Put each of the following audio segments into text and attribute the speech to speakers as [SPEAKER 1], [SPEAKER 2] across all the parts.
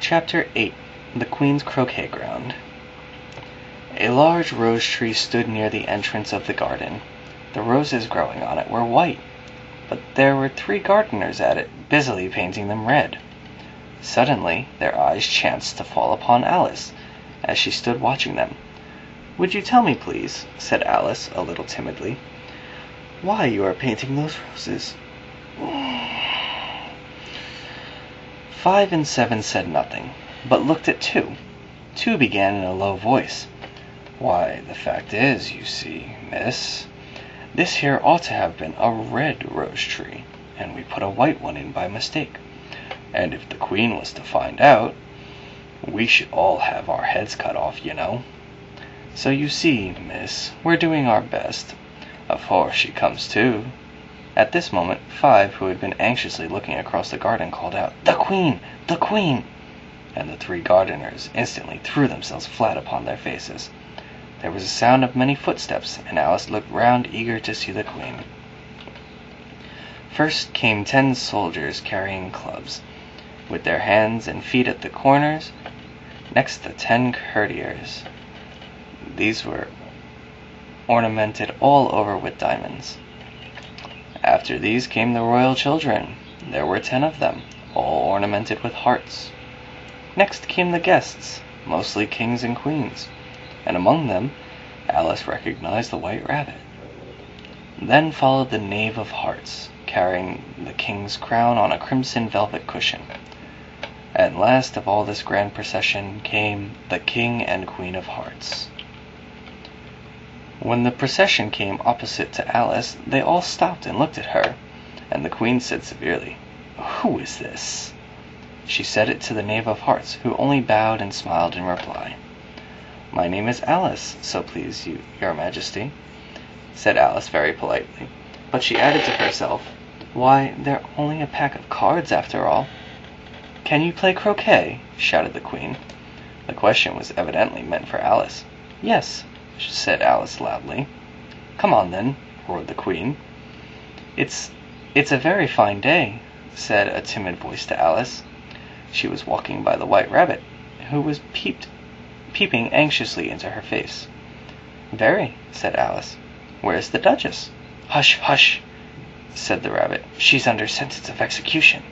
[SPEAKER 1] Chapter 8. The Queen's Croquet Ground. A large rose tree stood near the entrance of the garden. The roses growing on it were white, but there were 3 gardeners at it, busily painting them red. Suddenly their eyes chanced to fall upon Alice, as she stood watching them. "Would you tell me, please," said Alice, a little timidly, "why you are painting those roses?" 5 and 7 said nothing, but looked at 2. 2 began in a low voice. "Why, the fact is, you see, miss, this here ought to have been a red rose tree, and we put a white one in by mistake. And if the Queen was to find out, we should all have our heads cut off, you know. So you see, miss, we're doing our best, afore she comes to." At this moment 5, who had been anxiously looking across the garden, called out, "The Queen! The Queen!" and the 3 gardeners instantly threw themselves flat upon their faces. There was a sound of many footsteps, and Alice looked round, eager to see the Queen. First came 10 soldiers carrying clubs, with their hands and feet at the corners. Next the 10 courtiers. These were ornamented all over with diamonds. After these came the royal children. There were 10 of them, all ornamented with hearts. Next came the guests, mostly kings and queens, and among them Alice recognized the White Rabbit. Then followed the Knave of Hearts, carrying the king's crown on a crimson velvet cushion. And last of all this grand procession came the King and Queen of Hearts. When the procession came opposite to Alice, they all stopped and looked at her, and the Queen said severely, "Who is this?" She said it to the Knave of Hearts, who only bowed and smiled in reply. "My name is Alice, so please your Majesty," said Alice very politely, but she added to herself, "Why, they're only a pack of cards after all." "Can you play croquet?" shouted the Queen. The question was evidently meant for Alice. "Yes," said Alice loudly. "Come on then," roared the Queen. It's a very fine day," said a timid voice to Alice. She was walking by the White Rabbit, who was peeping anxiously into her face. "Very," said Alice. "Where's the Duchess?" "Hush, hush," said the Rabbit. "She's under sentence of execution."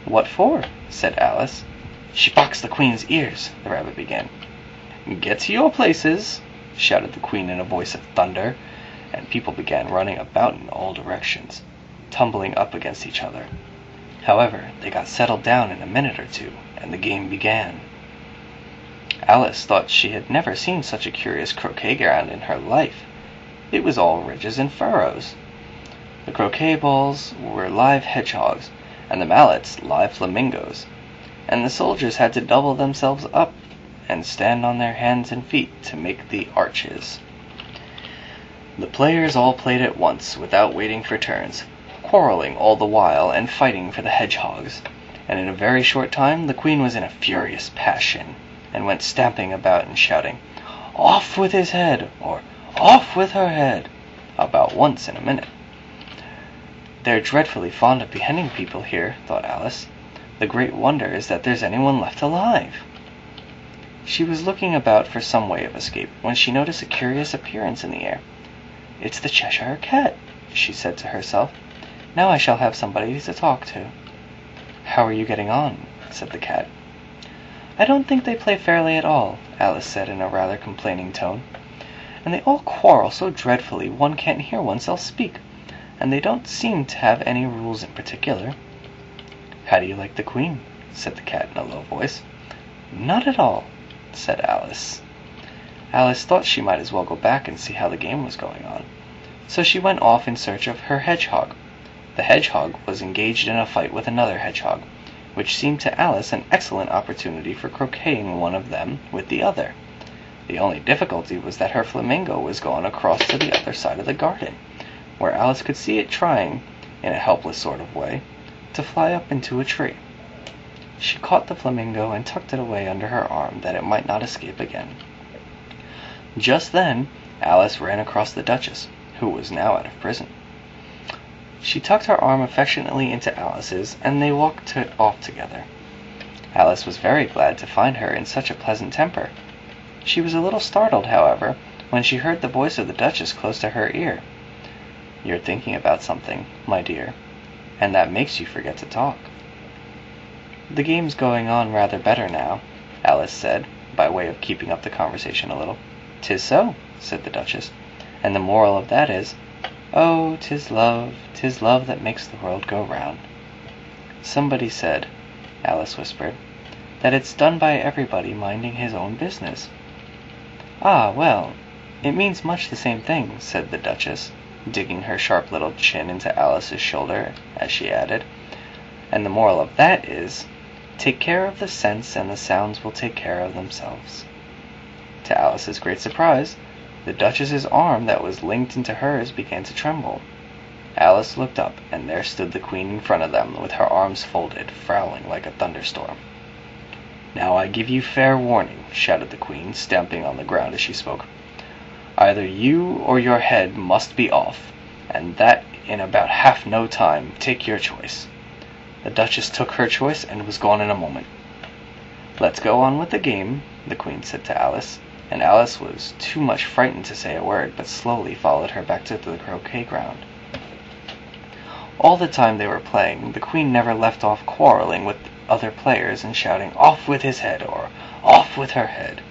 [SPEAKER 1] "What for?" said Alice. "She boxed the Queen's ears," the Rabbit began. "Get to your places," shouted the Queen in a voice of thunder, and people began running about in all directions, tumbling up against each other. However, they got settled down in a minute or 2, and the game began. Alice thought she had never seen such a curious croquet ground in her life. It was all ridges and furrows. The croquet balls were live hedgehogs, and the mallets live flamingos, and the soldiers had to double themselves up and stand on their hands and feet to make the arches. The players all played at once, without waiting for turns, quarreling all the while and fighting for the hedgehogs, and in a very short time the Queen was in a furious passion, and went stamping about and shouting, "Off with his head!" or "Off with her head!" about once in a minute. "They're dreadfully fond of beheading people here," thought Alice. "The great wonder is that there's anyone left alive." She was looking about for some way of escape, when she noticed a curious appearance in the air. "It's the Cheshire Cat," she said to herself. "Now I shall have somebody to talk to." "How are you getting on?" said the cat. "I don't think they play fairly at all," Alice said in a rather complaining tone. "And they all quarrel so dreadfully one can't hear oneself speak, and they don't seem to have any rules in particular." "How do you like the Queen?" said the cat in a low voice. "Not at all," said Alice. Alice thought she might as well go back and see how the game was going on, so she went off in search of her hedgehog. The hedgehog was engaged in a fight with another hedgehog, which seemed to Alice an excellent opportunity for croqueting one of them with the other. The only difficulty was that her flamingo was gone across to the other side of the garden, where Alice could see it trying, in a helpless sort of way, to fly up into a tree. She caught the flamingo and tucked it away under her arm that it might not escape again. Just then Alice ran across the Duchess, who was now out of prison. She tucked her arm affectionately into Alice's, and they walked off together. Alice was very glad to find her in such a pleasant temper. She was a little startled, however, when she heard the voice of the Duchess close to her ear. "You're thinking about something, my dear, and that makes you forget to talk." "The game's going on rather better now," Alice said, by way of keeping up the conversation a little. "'Tis so," said the Duchess, "and the moral of that is, 'Oh, 'tis love that makes the world go round.'" "Somebody said," Alice whispered, "that it's done by everybody minding his own business." "Ah, well, it means much the same thing," said the Duchess, digging her sharp little chin into Alice's shoulder, as she added, "and the moral of that is, take care of the scents and the sounds will take care of themselves." To Alice's great surprise, the Duchess's arm that was linked into hers began to tremble. Alice looked up, and there stood the Queen in front of them, with her arms folded, frowning like a thunderstorm. "Now I give you fair warning," shouted the Queen, stamping on the ground as she spoke. "Either you or your head must be off, and that in about half no time. Take your choice." The Duchess took her choice and was gone in a moment. "Let's go on with the game," the Queen said to Alice, and Alice was too much frightened to say a word, but slowly followed her back to the croquet ground. All the time they were playing, the Queen never left off quarrelling with other players and shouting, "Off with his head," or "Off with her head."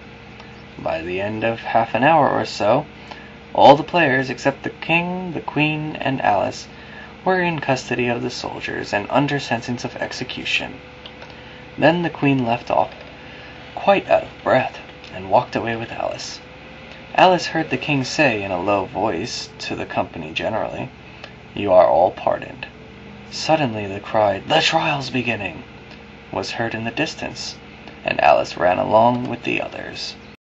[SPEAKER 1] By the end of half an hour or so, all the players except the King, the Queen, and Alice were in custody of the soldiers and under sentence of execution. Then the Queen left off, quite out of breath, and walked away with Alice. Alice heard the King say in a low voice to the company generally, "You are all pardoned." Suddenly the cry, "The trial's beginning!" was heard in the distance, and Alice ran along with the others.